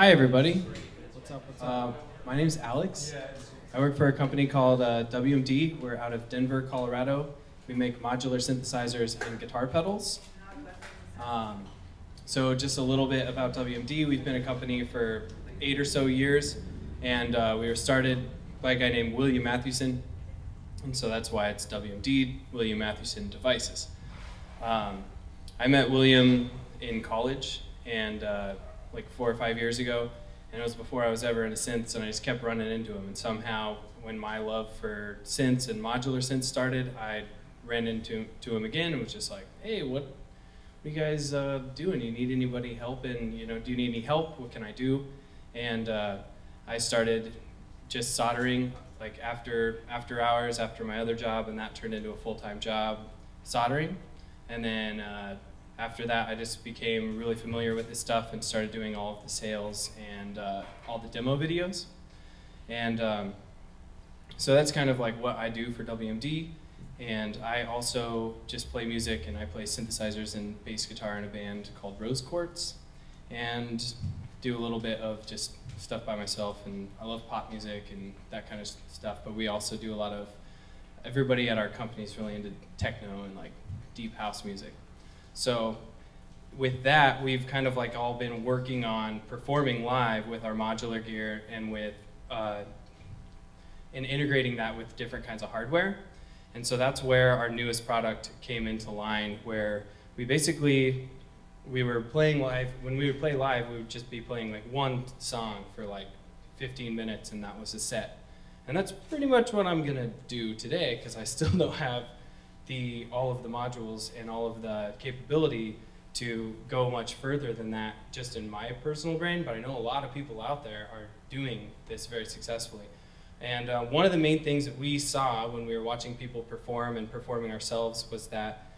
Hi, everybody. What's up? What's up? My name's Alex. I work for a company called WMD. We're out of Denver, Colorado. We make modular synthesizers and guitar pedals. So just a little bit about WMD. We've been a company for 8 or so years, and we were started by a guy named William Mathewson, and so that's why it's WMD, William Mathewson Devices. I met William in college, and like 4 or 5 years ago, and it was before I was ever into synths, and I just kept running into him. And somehow, when my love for synths and modular synths started, I ran into him again and was just like, "Hey, what are you guys doing? You need anybody help? And do you need any help? What can I do?" And I started just soldering, like after hours, after my other job, and that turned into a full-time job, soldering. And then after that, I just became really familiar with this stuff and started doing all of the sales and all the demo videos. And so that's kind of like what I do for WMD. And I also just play music, and I play synthesizers and bass guitar in a band called Rose Quartz, and do a little bit of just stuff by myself. And I love pop music and that kind of stuff, but we also do a lot of, everybody at our company is really into techno and like deep house music. So with that, we've kind of like all been working on performing live with our modular gear and with and integrating that with different kinds of hardware. And so that's where our newest product came into line, where we were playing live. When we would play live, we would just be playing like one song for like 15 minutes, and that was a set. And that's pretty much what I'm gonna do today, because I still don't have all of the modules and all of the capability to go much further than that just in my personal brain, but I know a lot of people out there are doing this very successfully. And one of the main things that we saw when we were watching people perform and performing ourselves was that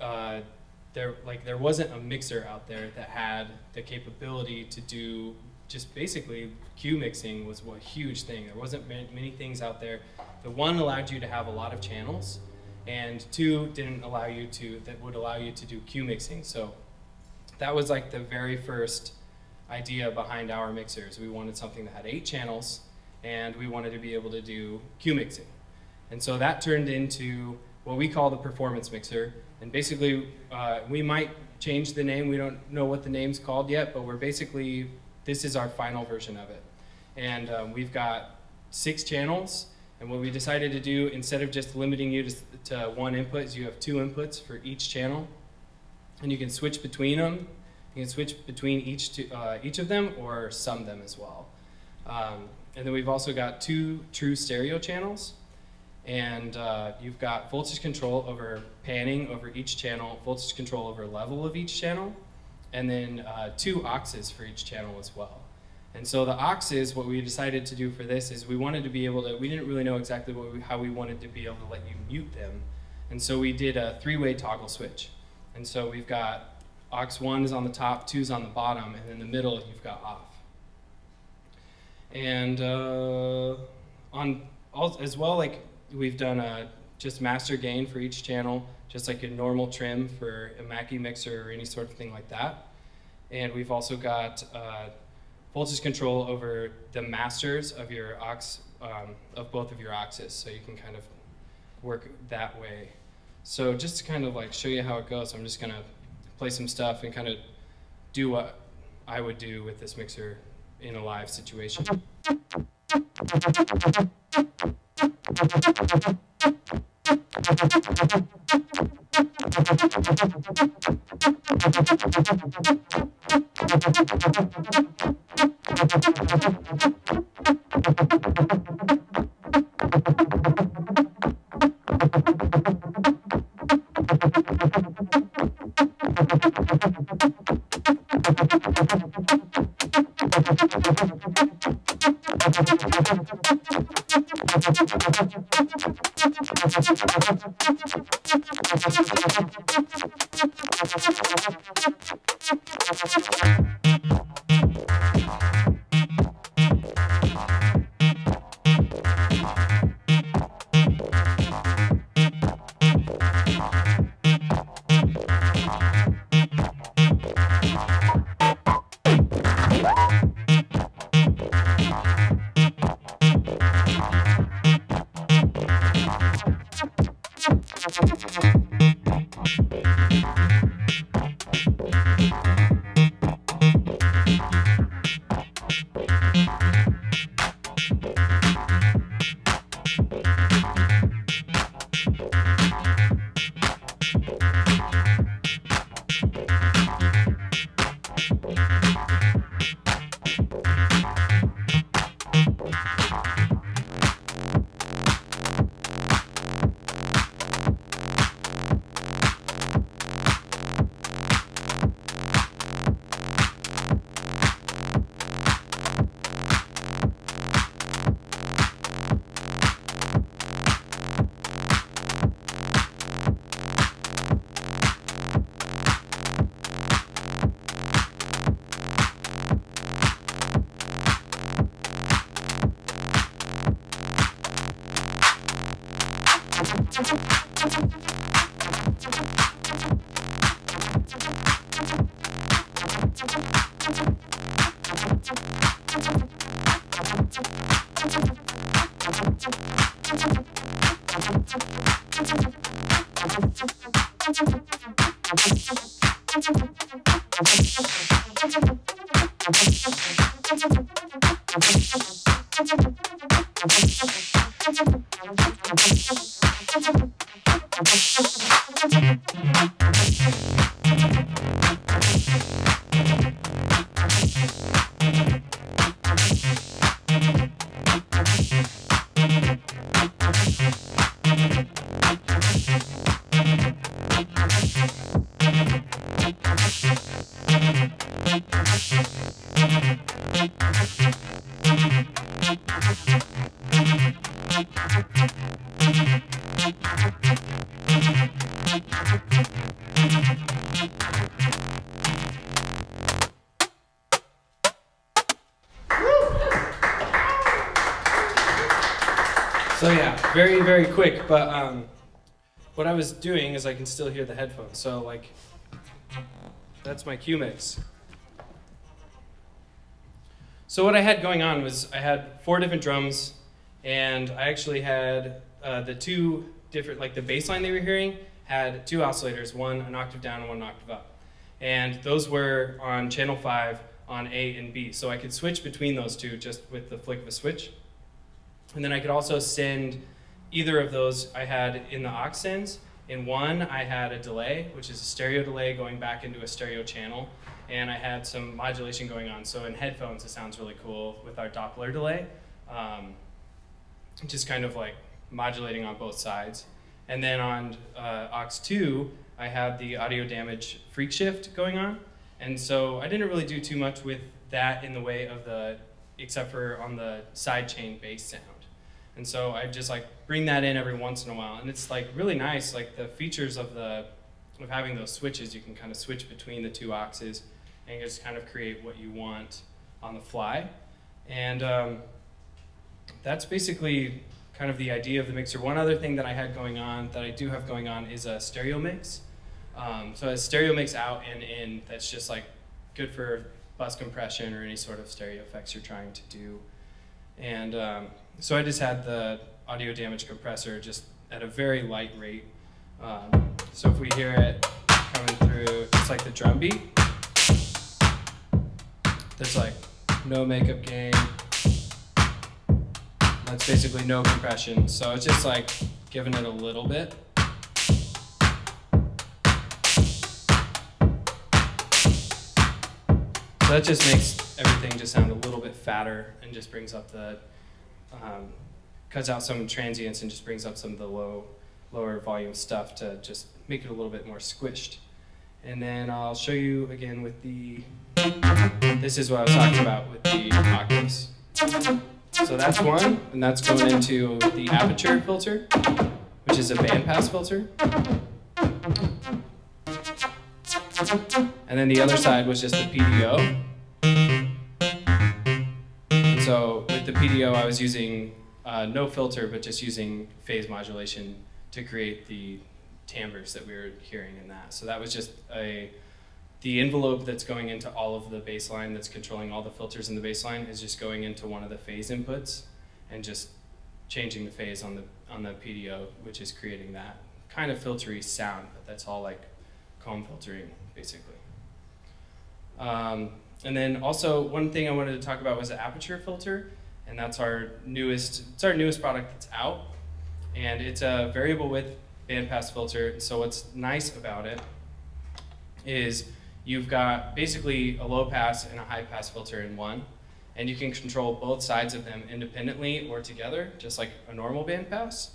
there wasn't a mixer out there that had the capability to do just basically cue mixing was a huge thing. There wasn't many things out there. The one allowed you to have a lot of channels, and two would allow you to do cue mixing. So that was like the very first idea behind our mixers. We wanted something that had 8 channels, and we wanted to be able to do cue mixing. And so that turned into what we call the performance mixer. And basically, we might change the name. We don't know what the name's called yet, but this is our final version of it. And we've got 6 channels. And what we decided to do, instead of just limiting you to one input, is you have 2 inputs for each channel. And you can switch between them. You can switch between each of them or sum them as well. And then we've also got 2 true stereo channels. And you've got voltage control over panning over each channel, voltage control over level of each channel, and then 2 auxes for each channel as well. And so the auxes, what we decided to do for this is we wanted to be able to, we didn't really know exactly how we wanted to be able to let you mute them. And so we did a 3-way toggle switch. And so we've got aux 1 is on the top, 2 is on the bottom, and in the middle you've got off. And as well, like we've done just master gain for each channel, just like a normal trim for a Mackie mixer or any sort of thing like that. And we've also got voltage control over the masters of your aux, of both of your auxes, so you can kind of work that way. So just to kind of like show you how it goes, I'm just gonna play some stuff and kind of do what I would do with this mixer in a live situation. So yeah, very, very quick, but what I was doing is I can still hear the headphones. So like, that's my cue mix. So what I had going on was I had 4 different drums, and I actually had the 2 different, like the bass line they were hearing had 2 oscillators, one an octave down and one an octave up. And those were on channel 5 on A and B. So I could switch between those 2 just with the flick of a switch. And then I could also send either of those I had in the aux sends. In one, I had a delay, which is a stereo delay going back into a stereo channel. And I had some modulation going on. So in headphones, it sounds really cool with our Doppler delay. Just kind of like modulating on both sides. And then on aux 2, I had the audio damage freak shift going on. And so I didn't really do too much with that in the way of the, except for on the sidechain bass sound. And so I just like bring that in every once in a while. And it's like really nice, like the features of having those switches, you can kind of switch between the 2 auxes and just kind of create what you want on the fly. And that's basically kind of the idea of the mixer. One other thing that I had going on, that I do have going on, is a stereo mix. So a stereo mix out and in, that's just like good for bus compression or any sort of stereo effects you're trying to do. And so I just had the audio damage compressor just at a very light rate. So if we hear it coming through, it's like the drum beat. There's like no makeup gain. That's basically no compression. So it's just like giving it a little bit. So that just makes everything just sound a little bit fatter and just brings up the, cuts out some transients and just brings up some of the lower volume stuff to just make it a little bit more squished. And then I'll show you again with the, this is what I was talking about with the octaves. So that's one, and that's going into the Aperture Filter, which is a bandpass filter. And then the other side was just the PDO. And so with the PDO, I was using no filter, but just using phase modulation to create the timbres that we were hearing in that. So that was just the envelope that's going into all of the bass line, that's controlling all the filters in the bass line, is just going into one of the phase inputs and just changing the phase on the PDO, which is creating that kind of filtery sound, but that's all like comb filtering, basically. And then also one thing I wanted to talk about was the Aperture Filter, and that's our newest product that's out, and it's a variable width bandpass filter. So what's nice about it is you've got basically a low pass and a high pass filter in one, and you can control both sides of them independently or together, just like a normal bandpass.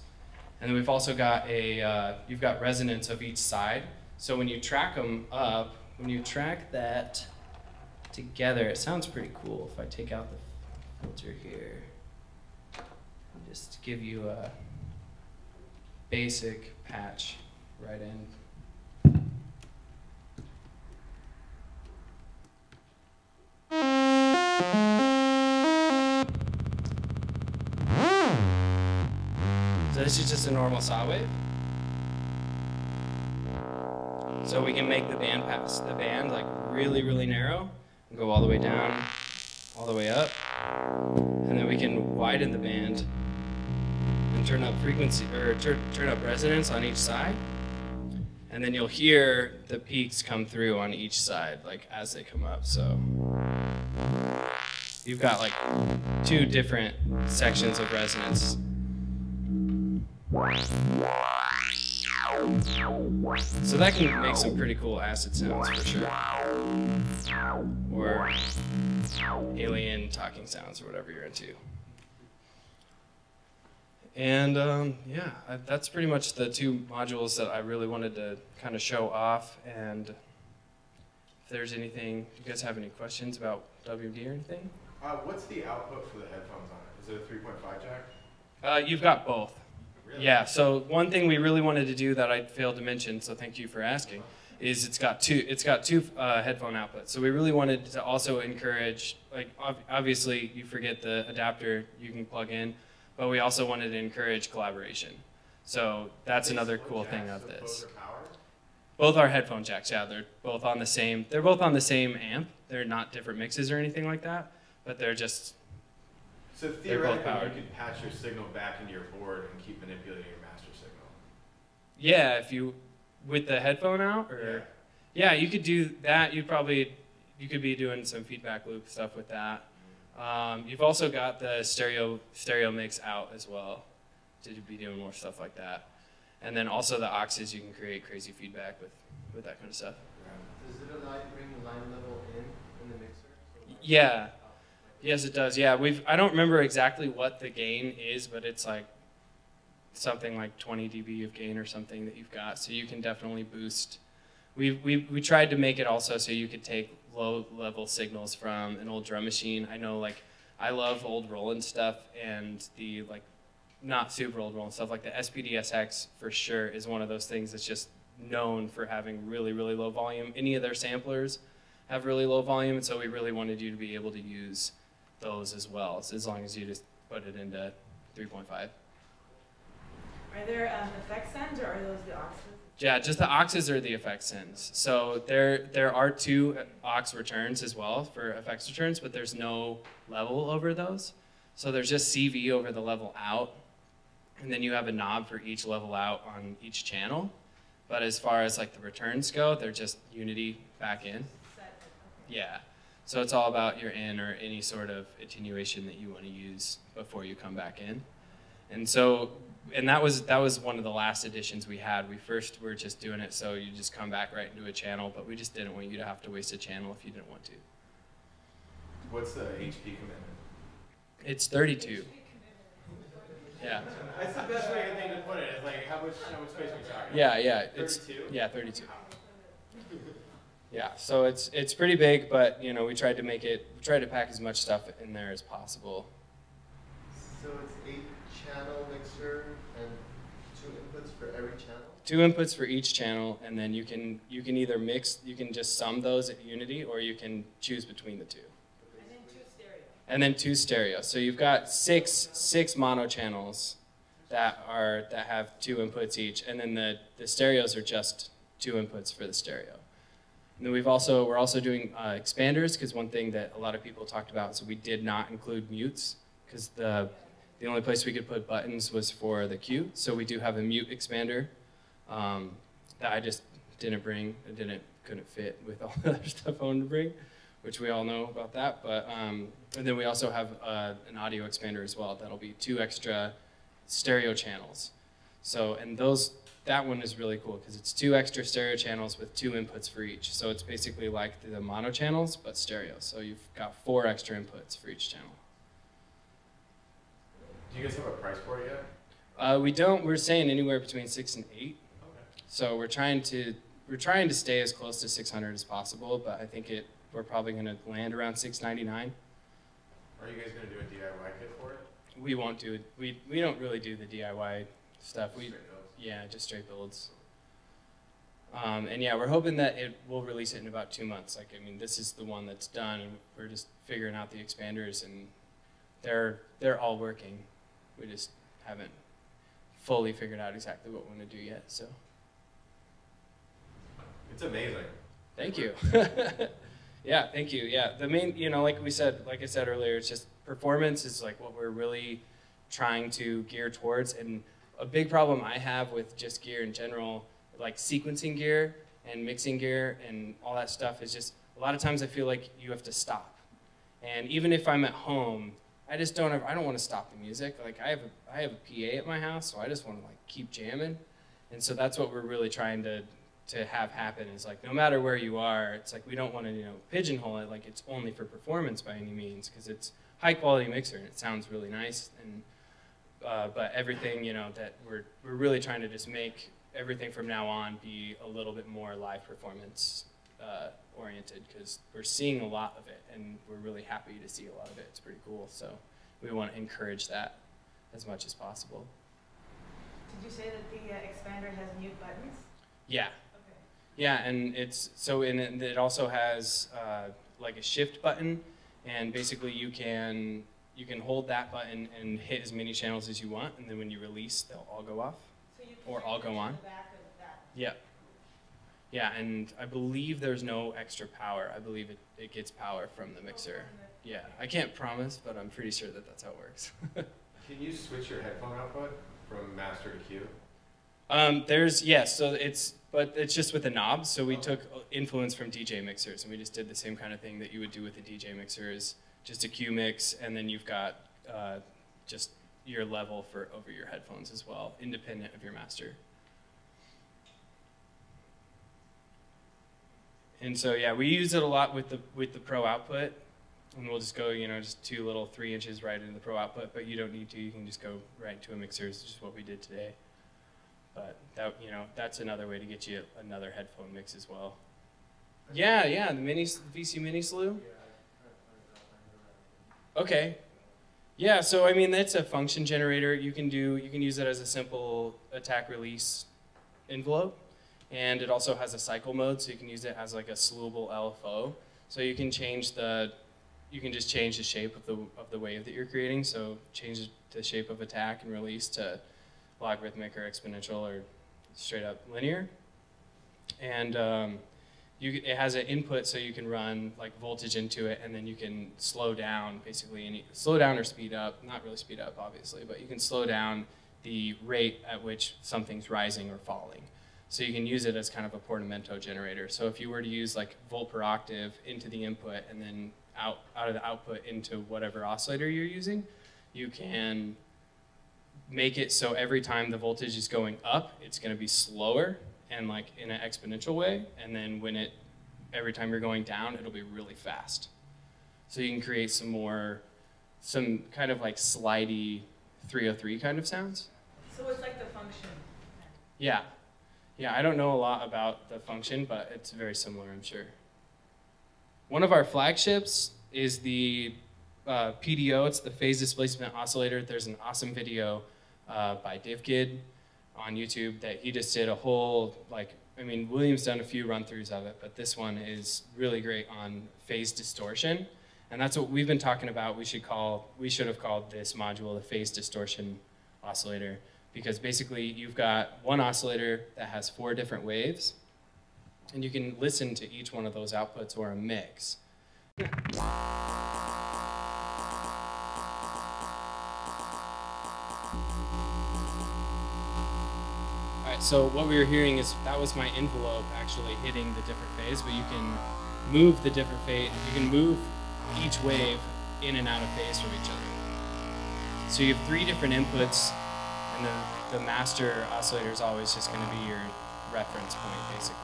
And then we've also got you've got resonance of each side. So when you track them up, when you track that together, it sounds pretty cool. If I take out the filter here, and just give you a basic patch right in. So this is just a normal saw wave. So we can make the band pass the band like really, really narrow and go all the way down, all the way up. And then we can widen the band and turn up frequency, or turn up resonance on each side. And then you'll hear the peaks come through on each side, like as they come up. So you've got like two different sections of resonance. So that can make some pretty cool acid sounds for sure. Or alien talking sounds or whatever you're into. And yeah, that's pretty much the two modules that I really wanted to kind of show off. And if there's anything, do you guys have any questions about WMD or anything? What's the output for the headphones on it? Is it a 3.5 jack? You've got both. Really? Yeah, so one thing we really wanted to do that I failed to mention, so thank you for asking, is it's got two headphone outputs. So we really wanted to also encourage, like obviously you forget the adapter you can plug in, but we also wanted to encourage collaboration. So that's another cool thing of this. Both are powered? Both are headphone jacks, yeah. They're both on the same amp. They're not different mixes or anything like that, but they're just, so theoretically, you could patch your signal back into your board and keep manipulating your master signal. Yeah, if you, with the headphone out, or yeah, you could do that. You could be doing some feedback loop stuff with that. You've also got the stereo mix out as well to be doing more stuff like that. And then also the auxes, you can create crazy feedback with that kind of stuff. Does it bring the line level in the mixer? Yeah. Yes, it does. Yeah, I don't remember exactly what the gain is, but it's like something like 20 dB of gain or something that you've got. So you can definitely boost. We tried to make it also so you could take low-level signals from an old drum machine. I know, like, I love old Roland stuff, and the, like, not super old Roland stuff, like the SPD-SX for sure is one of those things that's just known for having really, really low volume. Any of their samplers have really low volume, and so we really wanted you to be able to use those as well, so as long as you just put it into 3.5. Are there effect sends, or are those the aux? Yeah, just the auxes are the effect sends. So there are two aux returns as well for effects returns, but there's no level over those. So there's just CV over the level out, and then you have a knob for each level out on each channel. But as far as like the returns go, they're just unity back in. Yeah. So it's all about your in or any sort of attenuation that you want to use before you come back in. And so, and that was one of the last additions we had. We first were just doing it so you just come back right into a channel, but we just didn't want you to have to waste a channel if you didn't want to. What's the HP commitment? It's 32. Yeah. That's the best way I think to put it. It's like how much space are we talking? Yeah. 32? Yeah, 32. Yeah, so it's pretty big, but you know we tried to pack as much stuff in there as possible. So it's 8-channel mixer and 2 inputs for every channel? 2 inputs for each channel, and then you can either mix, you can just sum those at unity, or you can choose between the two. And then 2 stereo. And then 2 stereo. So you've got six mono channels that have 2 inputs each, and then the stereos are just 2 inputs for the stereo. And then we're also doing expanders, because one thing that a lot of people talked about is we did not include mutes, because the only place we could put buttons was for the cue. So we do have a mute expander that I just didn't bring. Couldn't fit with all the other stuff I wanted to bring, which we all know about that. But and then we also have an audio expander as well. That'll be 2 extra stereo channels. So that one is really cool because it's 2 extra stereo channels with 2 inputs for each. So it's basically like the mono channels, but stereo. So you've got 4 extra inputs for each channel. Do you guys have a price for it yet? We don't. We're saying anywhere between 6 and 8. Okay. So we're trying to stay as close to 600 as possible, but I think we're probably going to land around 699. Are you guys going to do a DIY kit for it? We won't do it. We don't really do the DIY stuff. Yeah, just straight builds. And yeah, we're hoping that we'll release it in about 2 months. Like, I mean, this is the one that's done, and we're just figuring out the expanders, and they're all working. We just haven't fully figured out exactly what we want to do yet. So. It's amazing. Thank you. Yeah, thank you. Yeah, the main, like I said earlier, it's just performance is like what we're really trying to gear towards. And a big problem I have with just gear in general, like sequencing gear and mixing gear and all that stuff, is just a lot of times I feel like you have to stop. And even if I'm at home, I don't want to stop the music. Like I have a PA at my house, so I just want to like keep jamming. And so that's what we're really trying to have happen, is like no matter where you are, it's like we don't want to pigeonhole it like it's only for performance by any means, because it's high quality mixer and it sounds really nice. And but everything that we're really trying to just make everything from now on be a little bit more live performance oriented, because we're seeing a lot of it and we're really happy to see a lot of it. It's pretty cool, so we want to encourage that as much as possible. Did you say that the expander has mute buttons? Yeah. Okay. Yeah, and it also has like a shift button, and basically you can hold that button and hit as many channels as you want, and then when you release, they'll all go off, so you can or all go on. the back of that. Yeah. Yeah, and I believe there's no extra power. I believe it gets power from the mixer. Yeah, I can't promise, but I'm pretty sure that that's how it works. Can you switch your headphone output from master to cue? But it's just with the knobs. So we took influence from DJ mixers, and we just did the same kind of thing that you would do with a DJ mixer, is just a cue mix, and then you've got just your level for over your headphones as well, independent of your master. And so yeah, we use it a lot with the pro output, and we'll just go just 2 little 3 inches right into the pro output, but you don't need to. You can just go right into a mixer, which is what we did today. But that that's another way to get you another headphone mix as well. Yeah, the VC Mini Slew. Okay. Yeah, so I mean that's a function generator. You can use it as a simple attack release envelope. And it also has a cycle mode, so you can use it as like a slewable LFO. So you can just change the shape of the wave that you're creating. So change the shape of attack and release to logarithmic or exponential or straight up linear. And it has an input, so you can run like voltage into it, and then you can slow down basically slow down or speed up. Not really speed up, obviously, but you can slow down the rate at which something's rising or falling. So you can use it as kind of a portamento generator. So if you were to use like volt per octave into the input and then out of the output into whatever oscillator you're using, you can make it so every time the voltage is going up, it's going to be slower and like in an exponential way. And then every time you're going down, it'll be really fast. So you can create some kind of like slidey 303 kind of sounds. So it's like the function. Yeah. Yeah, I don't know a lot about the function, but it's very similar, I'm sure. One of our flagships is the PDO. It's the phase displacement oscillator. There's an awesome video by DivKid on YouTube that he just did a whole, William's done a few run-throughs of it, but this one is really great on phase distortion. And that's what we've been talking about. We should have called this module the phase distortion oscillator, because basically you've got one oscillator that has 4 different waves, and you can listen to each one of those outputs or a mix. All right, so what we were hearing that was my envelope actually hitting the different phase, but you can move the different phase, you can move each wave in and out of phase from each other. So you have 3 different inputs, and the master oscillator is always just going to be your reference point, basically.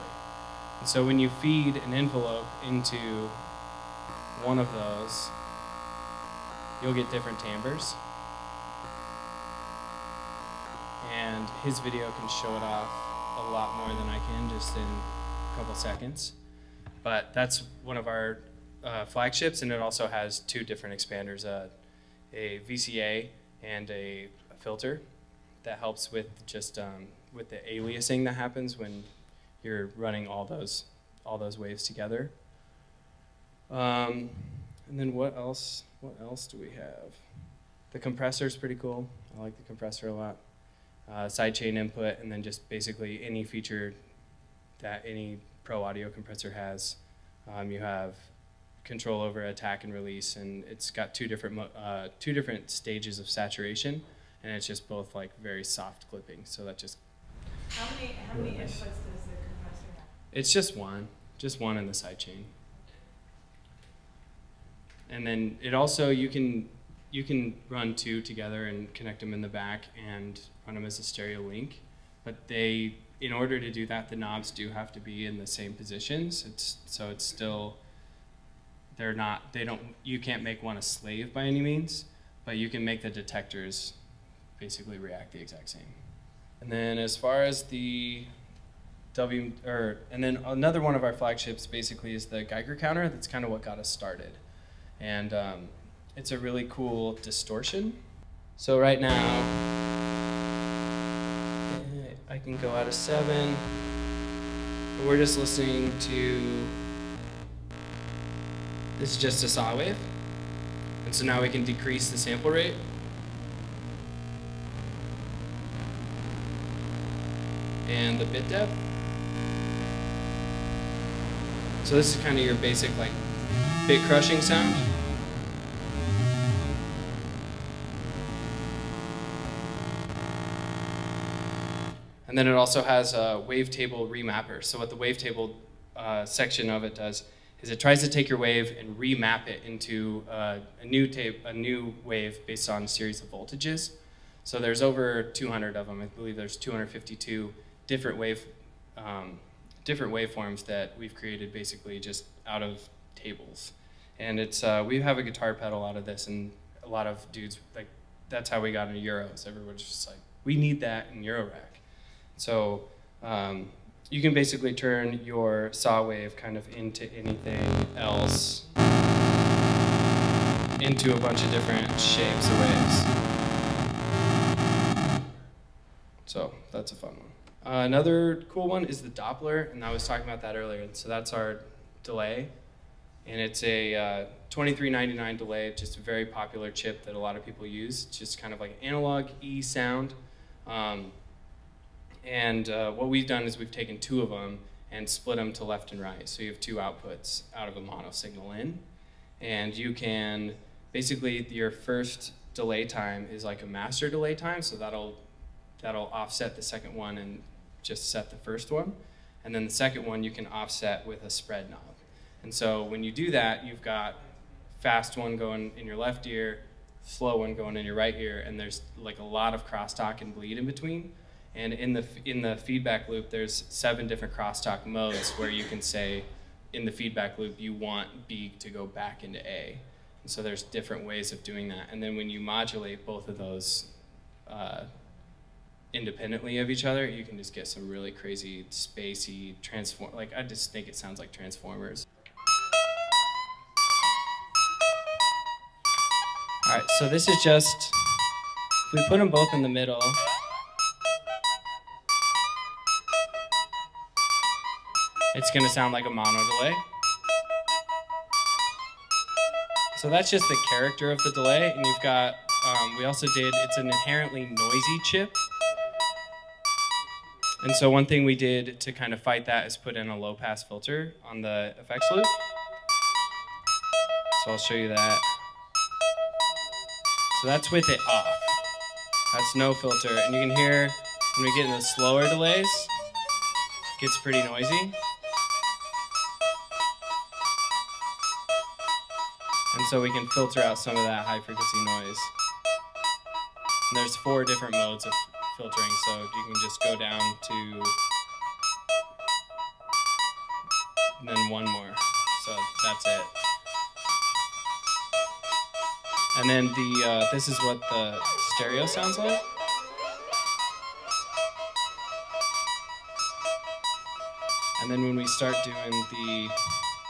And so when you feed an envelope into one of those, you'll get different timbres. And his video can show it off a lot more than I can just in a couple seconds. But that's one of our flagships, and it also has 2 different expanders, a VCA and a filter that helps with just with the aliasing that happens when you're running all those waves together. And then what else do we have? The compressor's pretty cool. I like the compressor a lot. Sidechain input, and then just basically any feature that any Pro Audio compressor has. You have control over attack and release, and it's got two different stages of saturation, and it's just both like very soft clipping. So that just How many inputs does the compressor have? it's just one in the sidechain. And then it also, you can run two together and connect them in the back and run them as a stereo link. But in order to do that, the knobs do have to be in the same positions. So it's still, you can't make one a slave by any means, but you can make the detectors basically react the exact same. And then as far as and then another one of our flagships basically is the Geiger Counter. That's kind of what got us started. And it's a really cool distortion. So right now, I can go out of 7. We're just listening to, this is just a saw wave. And so now we can decrease the sample rate. And the bit depth. So this is kind of your basic like bit crushing sound. And then it also has a wavetable remapper. So what the wavetable section of it does is it tries to take your wave and remap it into a new wave based on a series of voltages. So there's over 200 of them. I believe there's 252 different waveforms that we've created basically just out of tables. And it's we have a guitar pedal out of this, and a lot of dudes, like, that's how we got into Euros. Everyone's just like, we need that in Eurorack. So you can basically turn your saw wave kind of into anything else, into a bunch of different shapes of waves. So that's a fun one. Another cool one is the Doppler, and I was talking about that earlier. So that's our delay, and it's a 2399 delay, just a very popular chip that a lot of people use. It's just kind of like analog E sound. What we've done is we've taken 2 of them and split them to left and right. So you have 2 outputs out of a mono signal in. And you can, basically your first delay time is like a master delay time, so that'll offset the second one and just set the first one. And then the second one you can offset with a spread knob. And so when you do that, you've got fast one going in your left ear, slow one going in your right ear, and there's like a lot of crosstalk and bleed in between. And in the feedback loop, there's 7 different crosstalk modes where you can say in the feedback loop you want B to go back into A. And so there's different ways of doing that. And then when you modulate both of those independently of each other, you can just get some really crazy, spacey, like I just think it sounds like Transformers. All right, so this is just, if we put them both in the middle, it's gonna sound like a mono delay. So that's just the character of the delay, and you've got, we also did, it's an inherently noisy chip. And so one thing we did to kind of fight that is put in a low pass filter on the effects loop. So I'll show you that. So that's with it off. That's no filter. And you can hear when we get into the slower delays, it gets pretty noisy. And so we can filter out some of that high frequency noise. And there's 4 different modes of filtering, so you can just go down to, and then 1 more. So that's it. And then this is what the stereo sounds like. And then when we start doing the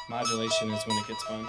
modulation is when it gets fun.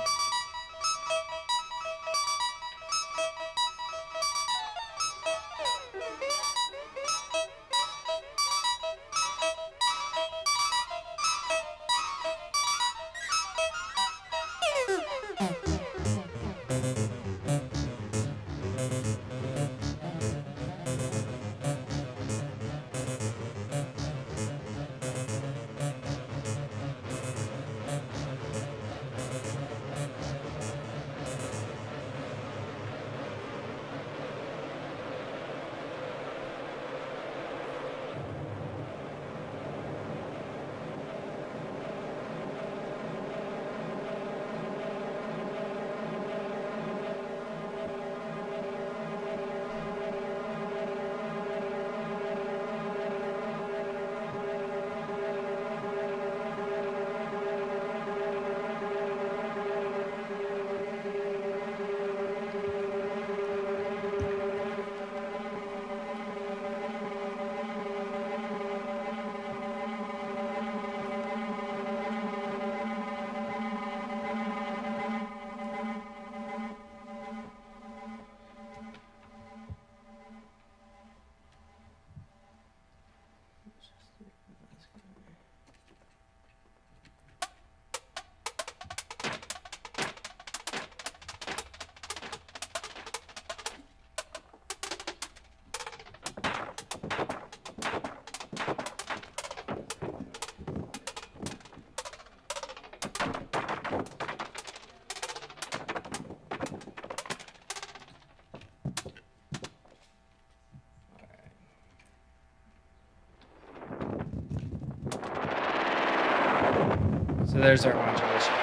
So there's our modulation.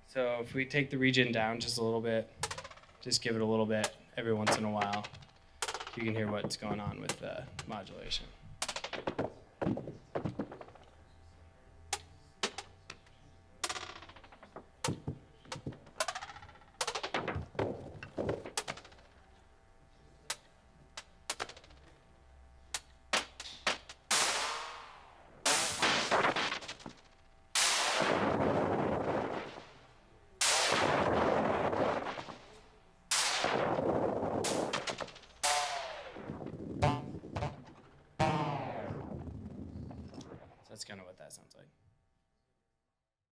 So if we take the region down just a little bit, just give it a little bit every once in a while, you can hear what's going on with the modulation. That's kind of what that sounds like.